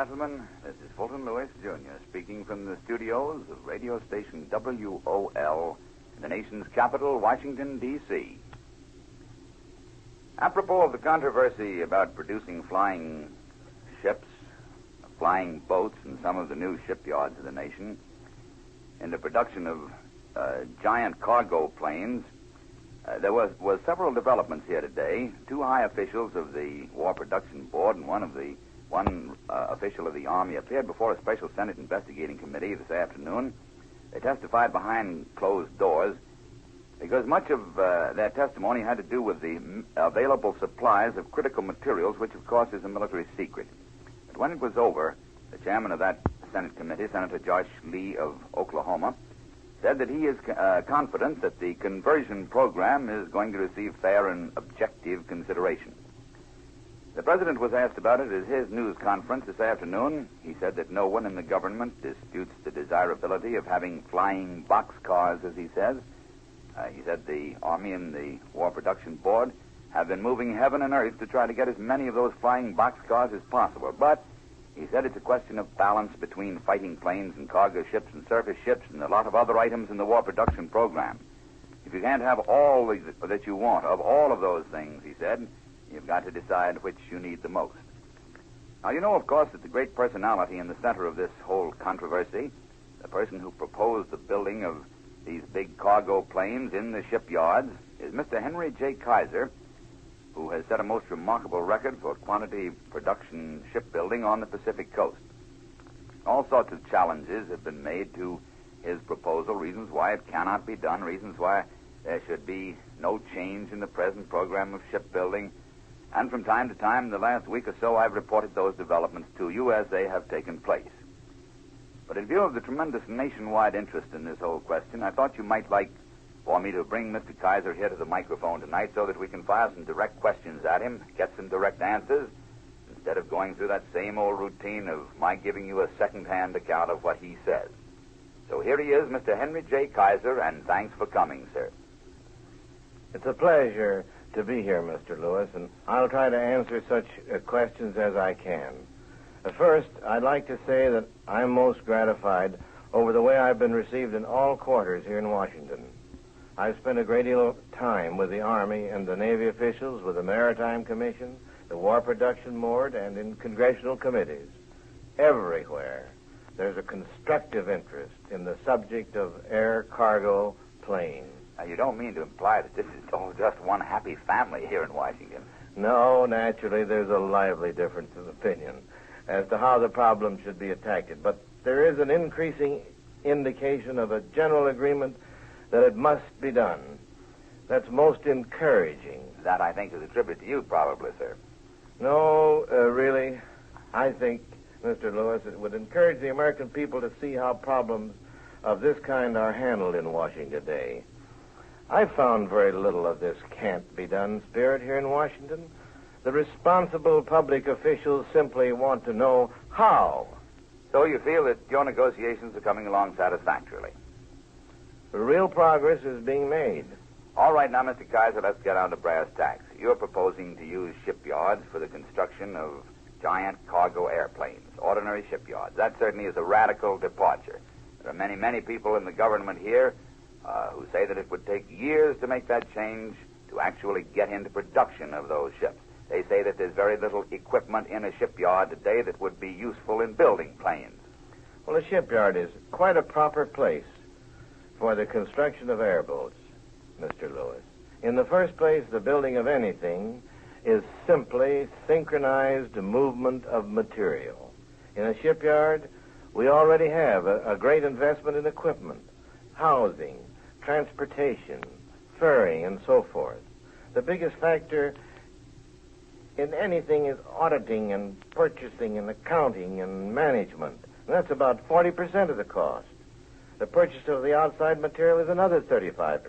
gentlemen, this is Fulton Lewis, Jr., speaking from the studios of radio station WOL in the nation's capital, Washington, D.C. Apropos of the controversy about producing flying ships, flying boats in some of the new shipyards of the nation, and the production of giant cargo planes, there was several developments here today. Two high officials of the War Production Board and one official of the Army appeared before a special Senate investigating committee this afternoon. They testified behind closed doors because much of their testimony had to do with the available supplies of critical materials, which, of course, is a military secret. But when it was over, the chairman of that Senate committee, Senator Josh Lee of Oklahoma, said that he is confident that the conversion program is going to receive fair and objective consideration. The president was asked about it at his news conference this afternoon. He said that no one in the government disputes the desirability of having flying boxcars, as he says. He said the Army and the War Production Board have been moving heaven and earth to try to get as many of those flying boxcars as possible. But he said it's a question of balance between fighting planes and cargo ships and surface ships and a lot of other items in the war production program. If you can't have all that you want of all of those things, he said, you've got to decide which you need the most. Now, you know, of course, that the great personality in the center of this whole controversy, the person who proposed the building of these big cargo planes in the shipyards, is Mr. Henry J. Kaiser, who has set a most remarkable record for quantity production shipbuilding on the Pacific coast. All sorts of challenges have been made to his proposal, reasons why it cannot be done, reasons why there should be no change in the present program of shipbuilding. And from time to time, in the last week or so, I've reported those developments to you as they have taken place. But in view of the tremendous nationwide interest in this whole question, I thought you might like for me to bring Mr. Kaiser here to the microphone tonight so that we can fire some direct questions at him, get some direct answers, instead of going through that same old routine of my giving you a second-hand account of what he says. So here he is, Mr. Henry J. Kaiser, and thanks for coming, sir. It's a pleasure to be here, Mr. Lewis, and I'll try to answer such questions as I can. First, I'd like to say that I'm most gratified over the way I've been received in all quarters here in Washington. I've spent a great deal of time with the Army and the Navy officials, with the Maritime Commission, the War Production Board, and in congressional committees. Everywhere, there's a constructive interest in the subject of air cargo planes. Now, you don't mean to imply that this is all just one happy family here in Washington? No, naturally, there's a lively difference of opinion as to how the problem should be attacked. But there is an increasing indication of a general agreement that it must be done. That's most encouraging. That, I think, is a tribute to you, probably, sir. No, really, I think, Mr. Lewis, it would encourage the American people to see how problems of this kind are handled in Washington today. I've found very little of this can't-be-done spirit here in Washington. The responsible public officials simply want to know how. So you feel that your negotiations are coming along satisfactorily? Real progress is being made. All right, now, Mr. Kaiser, let's get on to brass tacks. You're proposing to use shipyards for the construction of giant cargo airplanes, ordinary shipyards. That certainly is a radical departure. There are many, many people in the government here who say that it would take years to make that change to actually get into production of those ships. They say that there's very little equipment in a shipyard today that would be useful in building planes. Well, a shipyard is quite a proper place for the construction of airboats, Mr. Lewis. In the first place, the building of anything is simply synchronized movement of material. In a shipyard, we already have a great investment in equipment, housing, transportation, ferrying, and so forth. The biggest factor in anything is auditing and purchasing and accounting and management. And that's about 40% of the cost. The purchase of the outside material is another 35%.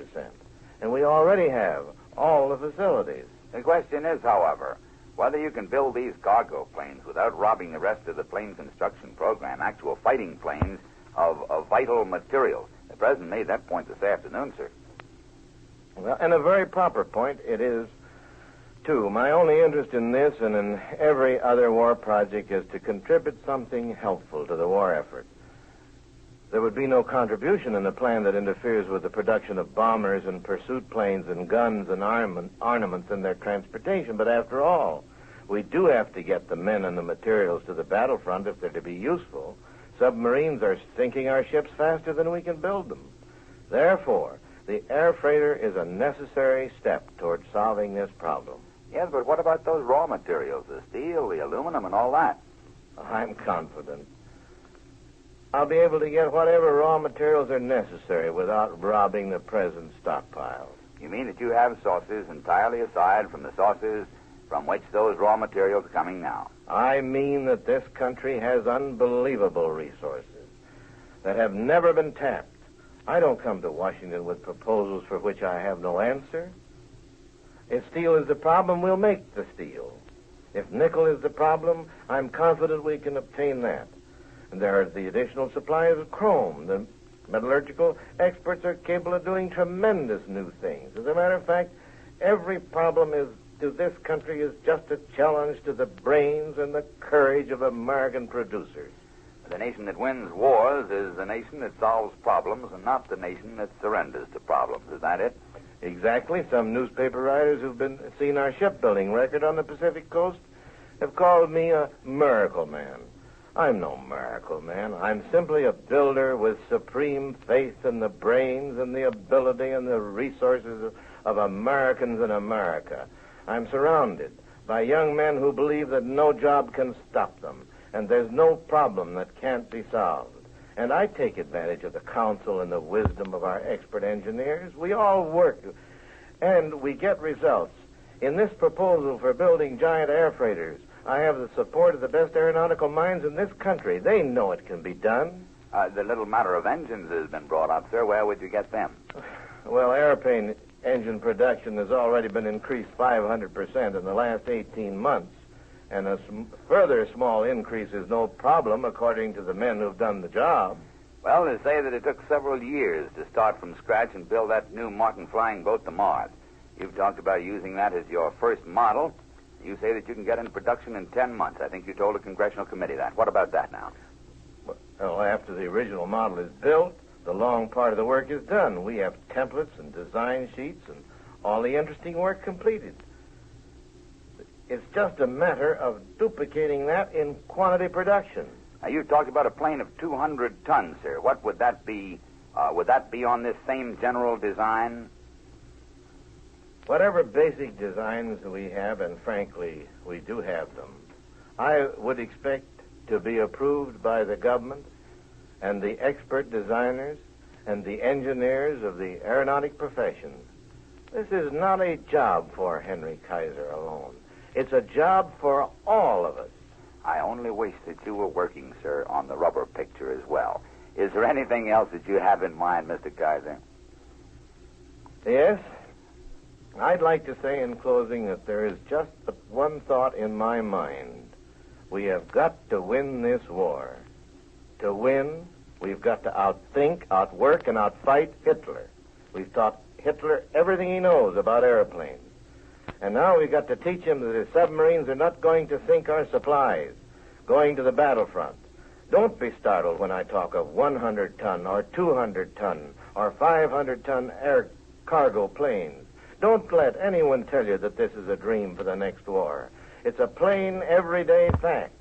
And we already have all the facilities. The question is, however, whether you can build these cargo planes without robbing the rest of the plane construction program, actual fighting planes, of vital materials. The President made that point this afternoon, sir. Well, and a very proper point. It is too. My only interest in this and in every other war project is to contribute something helpful to the war effort. There would be no contribution in a plan that interferes with the production of bombers and pursuit planes and guns and armaments and their transportation. But after all, we do have to get the men and the materials to the battlefront if they're to be useful. Submarines are sinking our ships faster than we can build them. Therefore, the air freighter is a necessary step toward solving this problem. Yes, but what about those raw materials, the steel, the aluminum, and all that? I'm confident I'll be able to get whatever raw materials are necessary without robbing the present stockpiles. You mean that you have sources entirely aside from the sources from which those raw materials are coming now? I mean that this country has unbelievable resources that have never been tapped. I don't come to Washington with proposals for which I have no answer. If steel is the problem, we'll make the steel. If nickel is the problem, I'm confident we can obtain that. And there are the additional supplies of chrome. The metallurgical experts are capable of doing tremendous new things. As a matter of fact, every problem to this country is just a challenge to the brains and the courage of American producers. The nation that wins wars is the nation that solves problems and not the nation that surrenders to problems. Is that it? Exactly. Some newspaper writers who've seen our shipbuilding record on the Pacific coast have called me a miracle man. I'm no miracle man. I'm simply a builder with supreme faith in the brains and the ability and the resources of Americans in America. I'm surrounded by young men who believe that no job can stop them, and there's no problem that can't be solved. And I take advantage of the counsel and the wisdom of our expert engineers. We all work, and we get results. In this proposal for building giant air freighters, I have the support of the best aeronautical minds in this country. They know it can be done. The little matter of engines has been brought up, sir. Where would you get them? Well, airplane engine production has already been increased 500% in the last 18 months. And a further small increase is no problem, according to the men who've done the job. Well, they say that it took several years to start from scratch and build that new Martin flying boat, the Mars. You've talked about using that as your first model. You say that you can get into production in 10 months. I think you told a congressional committee that. What about that now? Well, after the original model is built, the long part of the work is done. We have templates and design sheets and all the interesting work completed. It's just a matter of duplicating that in quantity production. Now, you talked about a plane of 200 tons, sir. What would that be? Would that be on this same general design? Whatever basic designs we have, and frankly, we do have them, I would expect to be approved by the government and the expert designers and the engineers of the aeronautic profession. This is not a job for Henry Kaiser alone. It's a job for all of us. I only wish that you were working, sir, on the rubber picture as well. Is there anything else that you have in mind, Mr. Kaiser? Yes. I'd like to say in closing that there is just one thought in my mind. We have got to win this war. To win, we've got to outthink, outwork, and outfight Hitler. We've taught Hitler everything he knows about airplanes. And now we've got to teach him that his submarines are not going to sink our supplies, going to the battlefront. Don't be startled when I talk of 100-ton or 200-ton or 500-ton air cargo planes. Don't let anyone tell you that this is a dream for the next war. It's a plain, everyday fact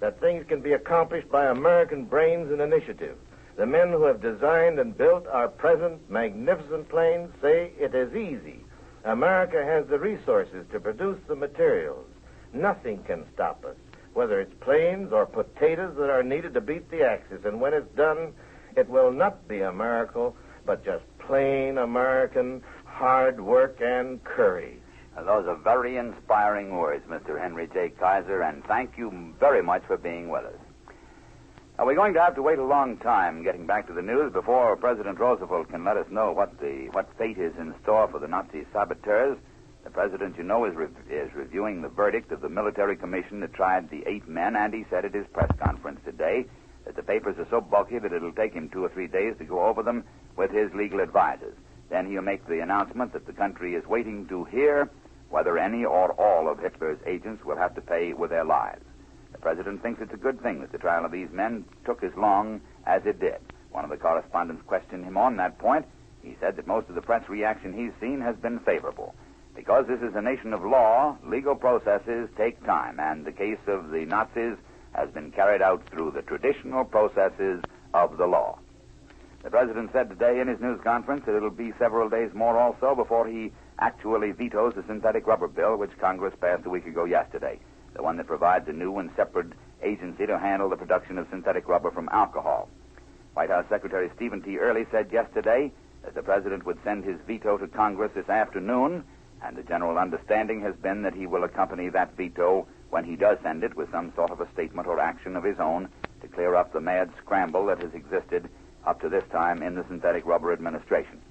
that things can be accomplished by American brains and initiative. The men who have designed and built our present magnificent planes say it is easy. America has the resources to produce the materials. Nothing can stop us, whether it's planes or potatoes that are needed to beat the Axis. And when it's done, it will not be a miracle, but just plain American hard work and courage. Those are very inspiring words, Mr. Henry J. Kaiser, and thank you very much for being with us. Now, we're going to have to wait a long time getting back to the news before President Roosevelt can let us know what fate is in store for the Nazi saboteurs. The president, you know, is reviewing the verdict of the military commission that tried the 8 men, and he said at his press conference today that the papers are so bulky that it'll take him 2 or 3 days to go over them with his legal advisors. Then he'll make the announcement that the country is waiting to hear whether any or all of Hitler's agents will have to pay with their lives. The president thinks it's a good thing that the trial of these men took as long as it did. One of the correspondents questioned him on that point. He said that most of the press reaction he's seen has been favorable. Because this is a nation of law, legal processes take time, and the case of the Nazis has been carried out through the traditional processes of the law. The president said today in his news conference that it'll be several days more also before he actually vetoes the synthetic rubber bill which Congress passed a week ago yesterday, the one that provides a new and separate agency to handle the production of synthetic rubber from alcohol. White House Secretary Stephen T. Early said yesterday that the president would send his veto to Congress this afternoon, and the general understanding has been that he will accompany that veto when he does send it with some sort of a statement or action of his own to clear up the mad scramble that has existed up to this time in the synthetic rubber administration.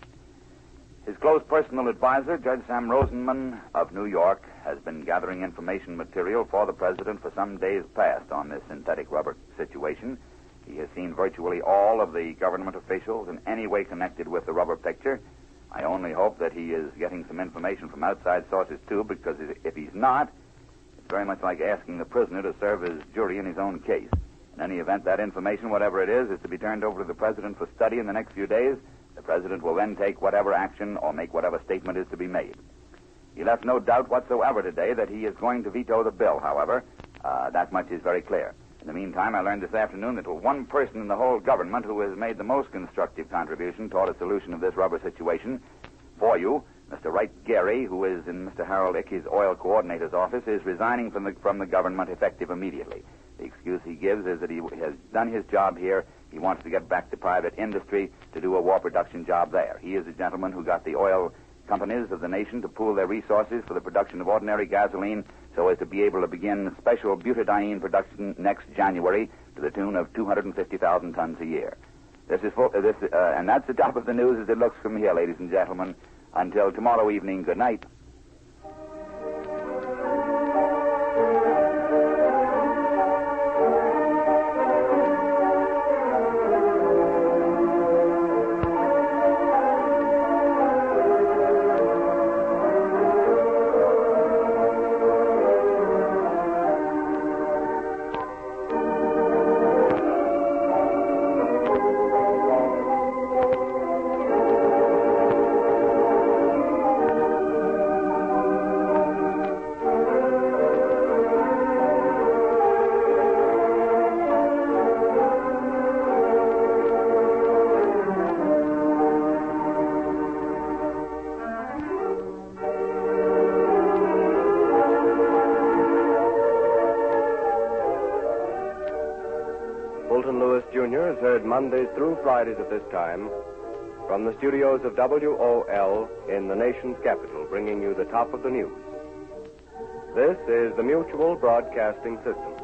His close personal advisor, Judge Sam Rosenman of New York, has been gathering information material for the president for some days past on this synthetic rubber situation. He has seen virtually all of the government officials in any way connected with the rubber picture. I only hope that he is getting some information from outside sources, too, because if he's not, it's very much like asking the prisoner to serve as jury in his own case. In any event, that information, whatever it is to be turned over to the president for study in the next few days. The president will then take whatever action or make whatever statement is to be made. He left no doubt whatsoever today that he is going to veto the bill, however. That much is very clear. In the meantime, I learned this afternoon that one person in the whole government who has made the most constructive contribution toward a solution of this rubber situation for you, Mr. Wright Gary, who is in Mr. Harold Ickey's oil coordinator's office, is resigning from the government effective immediately. The excuse he gives is that he has done his job here. He wants to get back to private industry to do a war production job there. He is a gentleman who got the oil companies of the nation to pool their resources for the production of ordinary gasoline so as to be able to begin special butadiene production next January to the tune of 250,000 tons a year. And that's the top of the news as it looks from here, ladies and gentlemen. Until tomorrow evening, good night. Fulton Lewis, Jr. is heard Mondays through Fridays at this time from the studios of WOL in the nation's capital, bringing you the top of the news. This is the Mutual Broadcasting System.